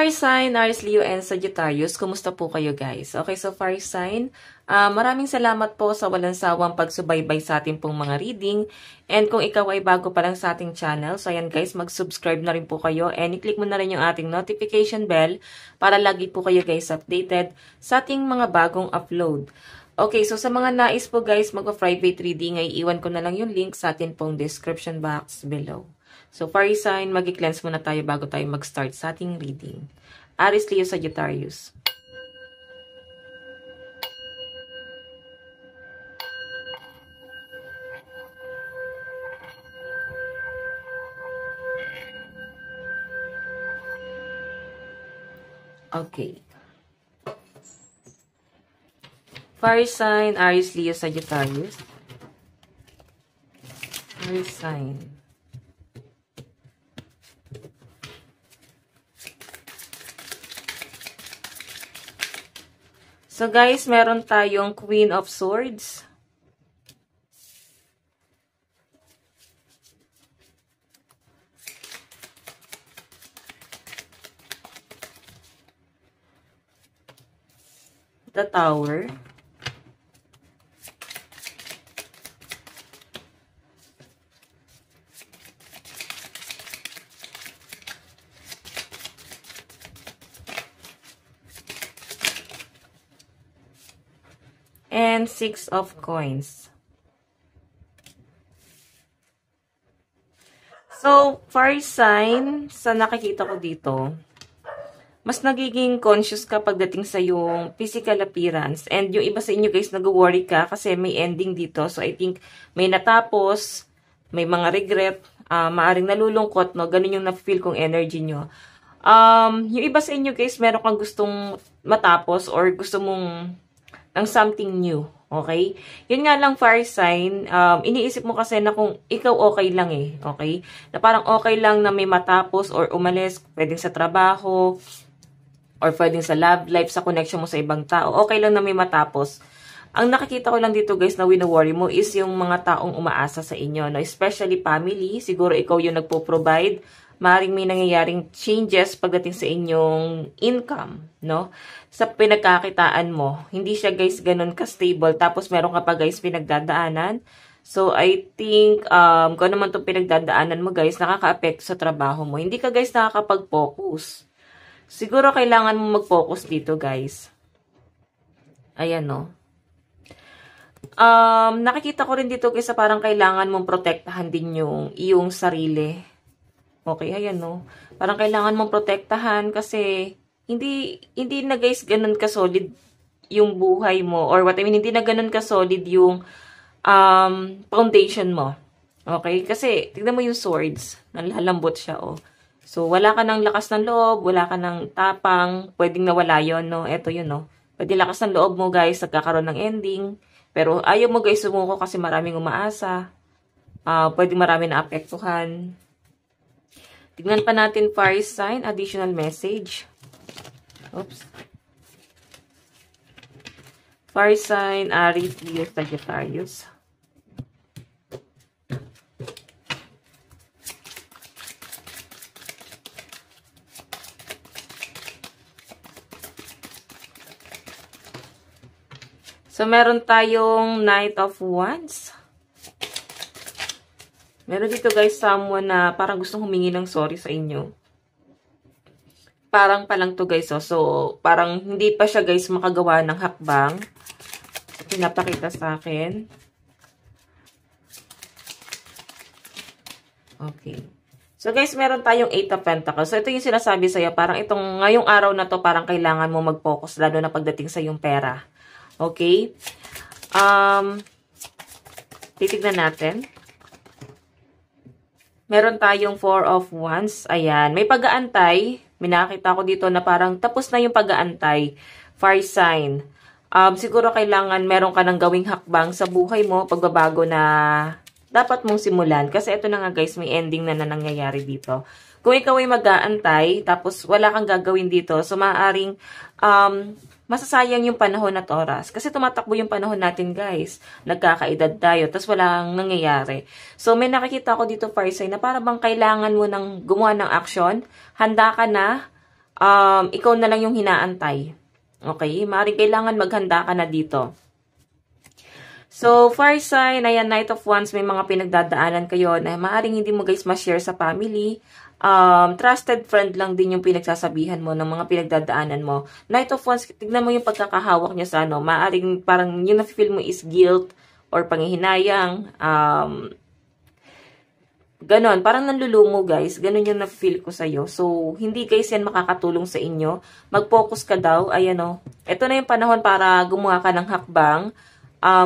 fire sign, Aries, Leo, and Sagittarius, kumusta po kayo guys? Okay, so fire sign, maraming salamat po sa walang sawang pagsubaybay sa ating pong mga reading. And kung ikaw ay bago pa lang sa ating channel, so ayan guys, mag-subscribe na rin po kayo and i-click mo na rin yung ating notification bell para lagi po kayo guys updated sa ating mga bagong upload. Okay, so sa mga nais po guys, magpa-private reading ay iwan ko na lang yung link sa atin pong description box below. So, fire sign, mag-cleanse muna tayo bago tayo mag-start sa ating reading. Aries, Leo, Sagittarius. Okay. Fire sign, Aries, Leo, Sagittarius. Fire sign. So guys, meron tayong Queen of Swords. The Tower. And Six of Coins. So, fire sign, sa nakikita ko dito, mas nagiging conscious ka pagdating sa yung physical appearance. And yung iba sa inyo guys, nag-worry ka kasi may ending dito. So, I think may natapos, may mga regret, maaring nalulungkot, no? Ganun yung na-feel kong energy nyo. Yung iba sa inyo guys, meron kang gustong matapos or gusto mong ng something new, okay? Yun nga lang fire sign, iniisip mo kasi na kung ikaw okay lang eh, okay? Na parang okay lang na may matapos or umalis, pwedeng sa trabaho, or pwedeng sa love life, sa connection mo sa ibang tao, okay lang na may matapos. Ang nakikita ko lang dito guys na wino-worry mo is yung mga taong umaasa sa inyo, no? Especially family, siguro ikaw yung nagpo-provide, maaaring may nangyayaring changes pagdating sa inyong income, no? Sa pinagkakitaan mo, hindi siya guys ganun ka-stable, tapos meron ka pa guys pinagdadaanan. So, I think, kung naman itong pinagdadaanan mo guys, nakaka-apekto sa trabaho mo. Hindi ka guys nakakapag-focus. Siguro kailangan mo mag-focus dito guys. Ayan, no? Nakikita ko rin dito guys, parang kailangan mong protektahan din yung iyong sarili. Okay, ayan, no? Parang kailangan mong protektahan kasi hindi na guys ganun ka-solid yung buhay mo, or what I mean, hindi na ganun ka-solid yung foundation mo. Okay? Kasi tignan mo yung swords, nalalambot siya, oh. So wala ka ng lakas ng loob, wala ka ng tapang, pwedeng nawala yon, no? Ito yun, no? Pwede lakas ng loob mo guys, nagkakaroon ng ending, pero ayaw mo guys sumuko kasi maraming umaasa. Pwedeng marami na apektuhan. Tignan pa natin fire sign, additional message. Oops. Fire sign, Aries, Leo, Sagittarius. So, meron tayong Knight of Wands. Meron dito guys, someone na parang gustong humingi ng sorry sa inyo. Parang pa lang to guys, oh. So, parang hindi pa siya guys makagawa ng hakbang. So, pinapakita sa akin. Okay. So, guys, meron tayong 8 of Pentacles. So, ito yung sinasabi sa'yo. Parang itong, ngayong araw na to, parang kailangan mo mag-focus, lalo na pagdating sa yung pera. Okay? Titignan natin. Meron tayong 4 of Wands. Ayan. May pag-aantay. Minakita ko dito na parang tapos na yung pag-aantay. Fire sign. Siguro kailangan meron ka ng gawing hakbang sa buhay mo, pagbabago na dapat mong simulan. Kasi ito na nga guys, may ending na nangyayari dito. Kung ikaw ay mag-aantay, tapos wala kang gagawin dito, so maaaring masasayang yung panahon at oras. Kasi tumatakbo yung panahon natin, guys. Nagkakaedad tayo, tapos walang nangyayari. So, may nakikita ko dito, fire sign, na para bang kailangan mo ng gumawa ng action, handa ka na, ikaw na lang yung hinaantay. Okay? Maaaring kailangan maghanda ka na dito. So, fire sign, ayan, Knight of Wands, may mga pinagdadaanan kayo na maaaring hindi mo guys ma-share sa family. Trusted friend lang din yung pinagsasabihan mo ng mga pinagdadaanan mo. Knight of Wands, tignan mo yung pagkakahawak niya sa ano, maaaring parang yung na-feel mo is guilt or panghihinayang. Ganon, parang nanlulumo guys. Ganon yung na-feel ko sa'yo. So, hindi guys yan makakatulong sa inyo. Mag-focus ka daw. Ayan o. Ito na yung panahon para gumawa ka ng hakbang.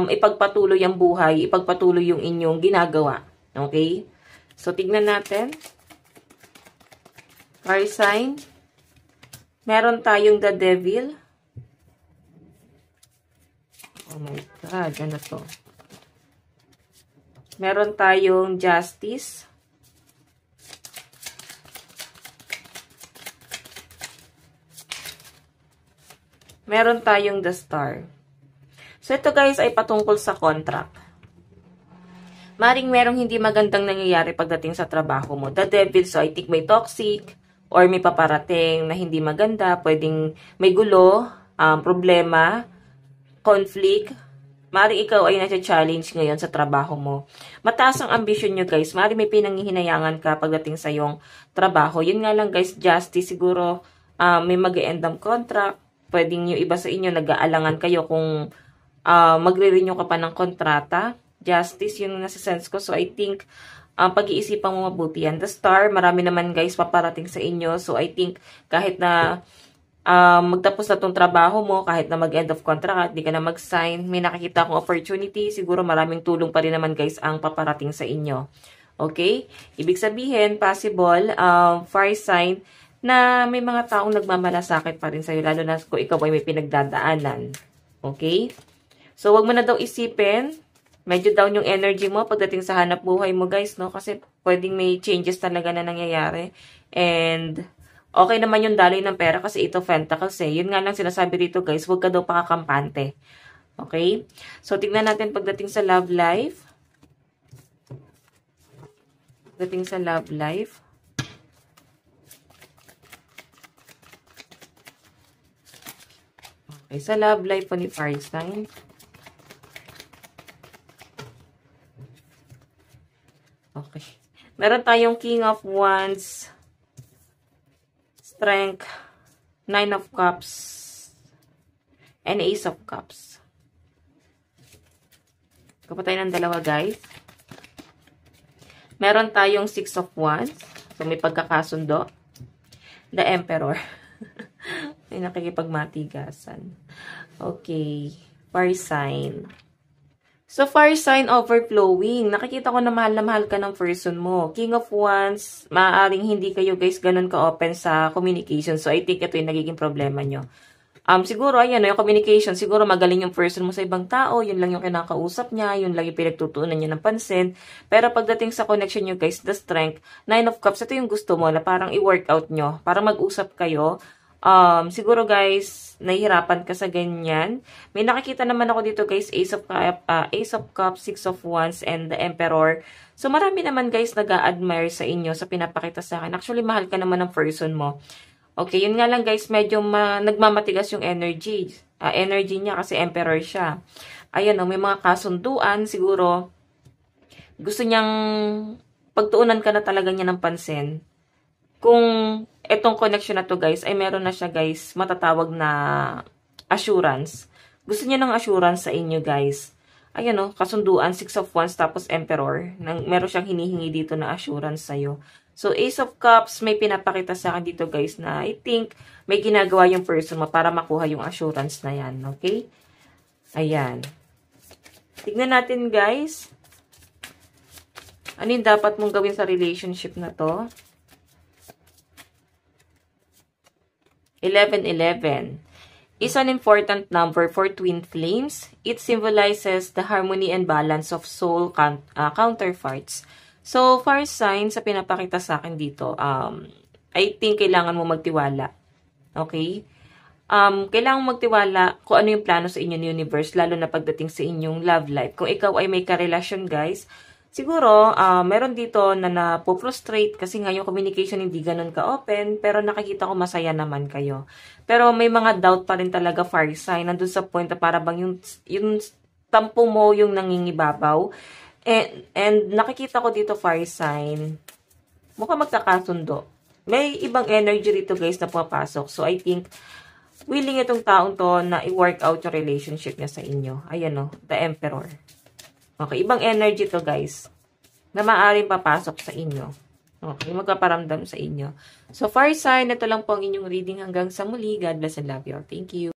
Ipagpatuloy ang buhay, ipagpatuloy yung inyong ginagawa. Okay? So, tignan natin. Fire sign. Meron tayong the devil. Oh my God, ano to? Meron tayong justice. Meron tayong the star. So, ito guys ay patungkol sa contract. Maring merong hindi magandang nangyayari pagdating sa trabaho mo. The devil, so I think may toxic or may paparating na hindi maganda. Pwedeng may gulo, problema, conflict. Maring ikaw ay nasa-challenge ngayon sa trabaho mo. Mataas ang ambisyon nyo guys. Maring may pinanghihinayangan ka pagdating sa iyong trabaho. Yun nga lang guys, justice siguro may mag-e-end ng contract. Pwedeng yung iba sa inyo nag-aalangan kayo kung magre-renew ka pa ng kontrata. Justice, yung nasa sense ko. So, I think, pag-iisipan mo mabuti yan. The star, marami naman guys paparating sa inyo. So, I think, kahit na magtapos na tong trabaho mo, kahit na mag-end of contract, di ka na mag-sign, may nakikita akong opportunity, siguro maraming tulong pa rin naman guys ang paparating sa inyo. Okay? Ibig sabihin, possible, fire sign, na may mga taong nagmamalasakit pa rin sa'yo, lalo na kung ikaw ay may pinagdadaanan. Okay? So, wag mo na daw isipin. Medyo down yung energy mo pagdating sa hanap buhay mo, guys, no? Kasi pwedeng may changes talaga na nangyayari. And, okay naman yung daloy ng pera kasi ito Pentacles eh. Yun nga lang sinasabi dito, guys, wag ka daw pakakampante. Okay? So, tignan natin pagdating sa love life. Pagdating sa love life. Okay, sa love life po ni fire sign. Okay. Meron tayong King of Wands, Strength, Nine of Cups, and Ace of Cups. Kapatay ng dalawa, guys. Meron tayong Six of Wands. So, may pagkakasundo. The Emperor. May nakikipagmatigasan. Okay. Fire sign. So, fire sign overflowing. Nakikita ko na mahal ka ng person mo. King of Wands, maaaring hindi kayo guys ganun ka-open sa communication. So, I think ito yung nagiging problema nyo. Siguro, ayan, yung communication, siguro magaling yung person mo sa ibang tao, yun lang yung kinakausap niya, yun lang yung pinagtutuunan niya ng pansin. Pero pagdating sa connection nyo guys, the strength, Nine of Cups, ito yung gusto mo na parang i-workout nyo, para mag-usap kayo. Siguro guys, nahihirapan ka sa ganyan. May nakikita naman ako dito guys, Ace of Cups, Six of Wands, and the Emperor. So marami naman guys nag-a-admire sa inyo sa pinapakita sa akin. Actually, mahal ka naman ng person mo. Okay, yun nga lang guys, medyo nagmamatigas yung energy. Energy niya kasi Emperor siya. Ayan may mga kasunduan, siguro gusto niyang pagtuunan ka na talaga niya ng pansin. Kung etong connection na to guys, ay meron na siya guys, matatawag na assurance. Gusto niya ng assurance sa inyo guys. Ayan kasunduan, Six of Wands, tapos Emperor. Meron siyang hinihingi dito na assurance sa'yo. So, Ace of Cups, may pinapakita sa akin dito guys na I think may ginagawa yung person mo para makuha yung assurance na yan. Okay? Ayan. Tignan natin guys. Ano yung dapat mong gawin sa relationship na to? 1111 is an important number for twin flames. It symbolizes the harmony and balance of soul counterparts. So, fire sign sa pinapakita sa akin dito, I think kailangan mo magtiwala. Okay? Kailangan mo magtiwala kung ano yung plano sa inyo ng universe, lalo na pagdating sa inyong love life. Kung ikaw ay may karelasyon, guys, Siguro, meron dito na napo-frustrate kasi nga yung communication hindi ganun ka-open, pero nakikita ko masaya naman kayo. Pero may mga doubt pa rin talaga, fire sign. Nandun sa point na para bang yung tampo mo yung nangingibabaw. And nakikita ko dito, fire sign, mukhang magkakasundo. May ibang energy rito guys na pumapasok. So, I think, willing itong taong to na i-work out yung relationship niya sa inyo. Ayan o, the Emperor. Okay, ibang energy to guys na maaaring papasok sa inyo. Okay, magpaparamdam sa inyo. So, fire sign, ito lang po ang inyong reading hanggang sa muli. God bless and love you all. Thank you.